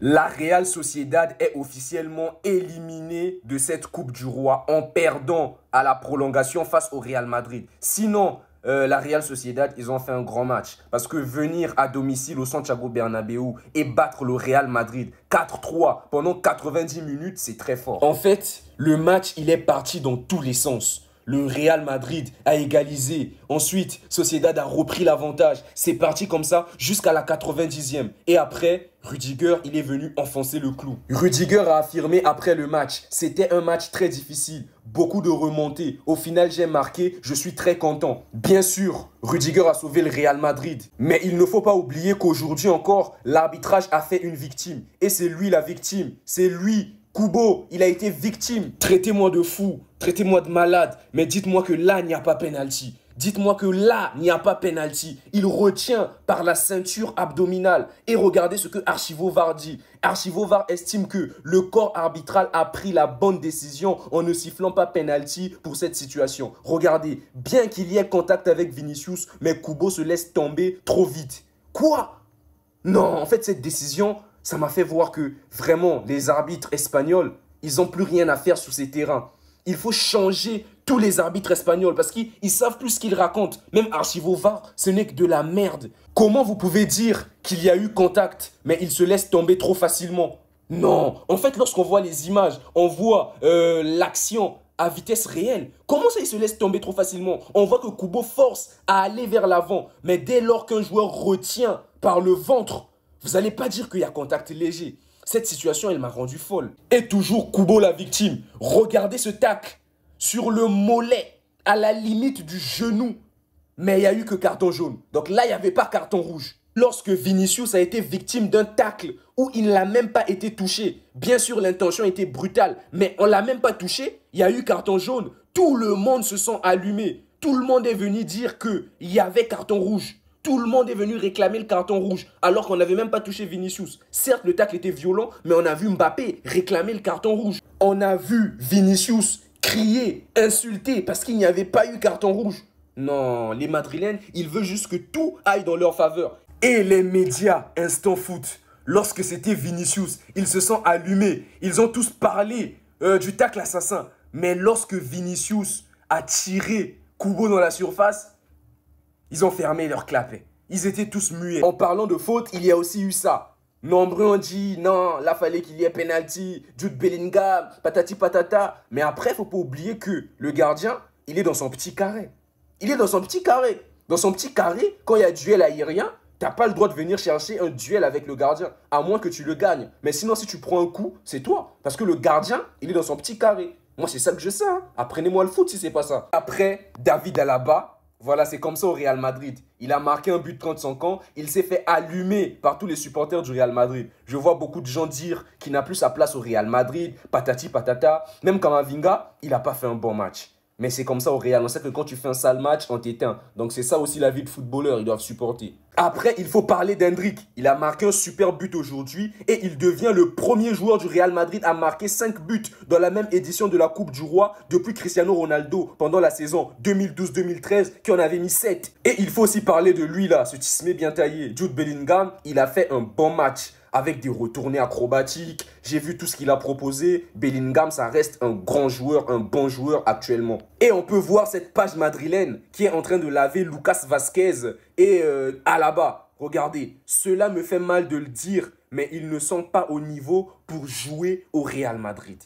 La Real Sociedad est officiellement éliminée de cette Coupe du Roi en perdant à la prolongation face au Real Madrid. Sinon, la Real Sociedad, ils ont fait un grand match. Parce que venir à domicile au Santiago Bernabéu et battre le Real Madrid 4-3 pendant 90 minutes, c'est très fort. En fait, le match, il est parti dans tous les sens. Le Real Madrid a égalisé. Ensuite, Sociedad a repris l'avantage. C'est parti comme ça jusqu'à la 90e. Et après, Rudiger, il est venu enfoncer le clou. Rudiger a affirmé après le match, c'était un match très difficile. Beaucoup de remontées. Au final, j'ai marqué, je suis très content. Bien sûr, Rudiger a sauvé le Real Madrid. Mais il ne faut pas oublier qu'aujourd'hui encore, l'arbitrage a fait une victime. Et c'est lui la victime. C'est lui. Kubo, il a été victime. Traitez-moi de fou, traitez-moi de malade, mais dites-moi que là, il n'y a pas penalty. Dites-moi que là, il n'y a pas penalty. Il retient par la ceinture abdominale. Et regardez ce que Archivo VAR dit. Archivo VAR estime que le corps arbitral a pris la bonne décision en ne sifflant pas penalty pour cette situation. Regardez, bien qu'il y ait contact avec Vinicius, mais Kubo se laisse tomber trop vite. Quoi? Non, en fait, cette décision, ça m'a fait voir que vraiment, les arbitres espagnols, ils n'ont plus rien à faire sur ces terrains. Il faut changer tous les arbitres espagnols parce qu'ils ne savent plus ce qu'ils racontent. Même Archivo VAR, ce n'est que de la merde. Comment vous pouvez dire qu'il y a eu contact, mais il se laisse tomber trop facilement? Non, en fait, lorsqu'on voit les images, on voit l'action à vitesse réelle. Comment ça, il se laisse tomber trop facilement? On voit que Kubo force à aller vers l'avant. Mais dès lors qu'un joueur retient par le ventre, vous n'allez pas dire qu'il y a contact léger. Cette situation, elle m'a rendu folle. Et toujours Kubo la victime. Regardez ce tacle sur le mollet, à la limite du genou. Mais il n'y a eu que carton jaune. Donc là, il n'y avait pas carton rouge. Lorsque Vinicius a été victime d'un tacle où il n'a même pas été touché, bien sûr l'intention était brutale, mais on ne l'a même pas touché, il y a eu carton jaune. Tout le monde se sent allumé. Tout le monde est venu dire qu'il y avait carton rouge. Tout le monde est venu réclamer le carton rouge alors qu'on n'avait même pas touché Vinicius. Certes, le tacle était violent, mais on a vu Mbappé réclamer le carton rouge. On a vu Vinicius crier, insulter parce qu'il n'y avait pas eu carton rouge. Non, les Madrilènes, ils veulent juste que tout aille dans leur faveur. Et les médias, Instant Foot, lorsque c'était Vinicius, ils se sont allumés. Ils ont tous parlé du tacle assassin. Mais lorsque Vinicius a tiré Kubo dans la surface, ils ont fermé leur clapet. Ils étaient tous muets. En parlant de faute, il y a aussi eu ça. Nombreux ont dit, non, là, fallait qu'il y ait penalty, Jude Bellingham, patati patata. Mais après, il ne faut pas oublier que le gardien, il est dans son petit carré. Il est dans son petit carré. Dans son petit carré, quand il y a duel aérien, tu n'as pas le droit de venir chercher un duel avec le gardien, à moins que tu le gagnes. Mais sinon, si tu prends un coup, c'est toi. Parce que le gardien, il est dans son petit carré. Moi, c'est ça que je sais. Hein. Apprenez-moi le foot si c'est pas ça. Après, David Alaba. Voilà, c'est comme ça au Real Madrid. Il a marqué un but 35 ans. Il s'est fait allumer par tous les supporters du Real Madrid. Je vois beaucoup de gens dire qu'il n'a plus sa place au Real Madrid, patati patata. Même Camavinga, il n'a pas fait un bon match. Mais c'est comme ça au Real. On sait que quand tu fais un sale match, on t'éteint. Donc c'est ça aussi la vie de footballeur. Ils doivent supporter. Après, il faut parler d'Hendrick. Il a marqué un super but aujourd'hui et il devient le premier joueur du Real Madrid à marquer 5 buts dans la même édition de la Coupe du Roi depuis Cristiano Ronaldo pendant la saison 2012-2013 qui en avait mis 7. Et il faut aussi parler de lui là, ce tismé bien taillé. Jude Bellingham, il a fait un bon match. Avec des retournées acrobatiques, j'ai vu tout ce qu'il a proposé. Bellingham, ça reste un grand joueur, un bon joueur actuellement. Et on peut voir cette page madrilène qui est en train de laver Lucas Vazquez et Alaba. Regardez, cela me fait mal de le dire, mais ils ne sont pas au niveau pour jouer au Real Madrid.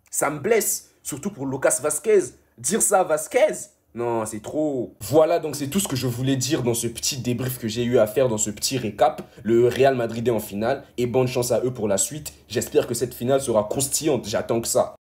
Ça me blesse, surtout pour Lucas Vazquez. Dire ça à Vazquez, non, c'est trop. Voilà, donc c'est tout ce que je voulais dire dans ce petit débrief que j'ai eu à faire dans ce petit récap. Le Real Madrid est en finale et bonne chance à eux pour la suite. J'espère que cette finale sera croustillante, j'attends que ça.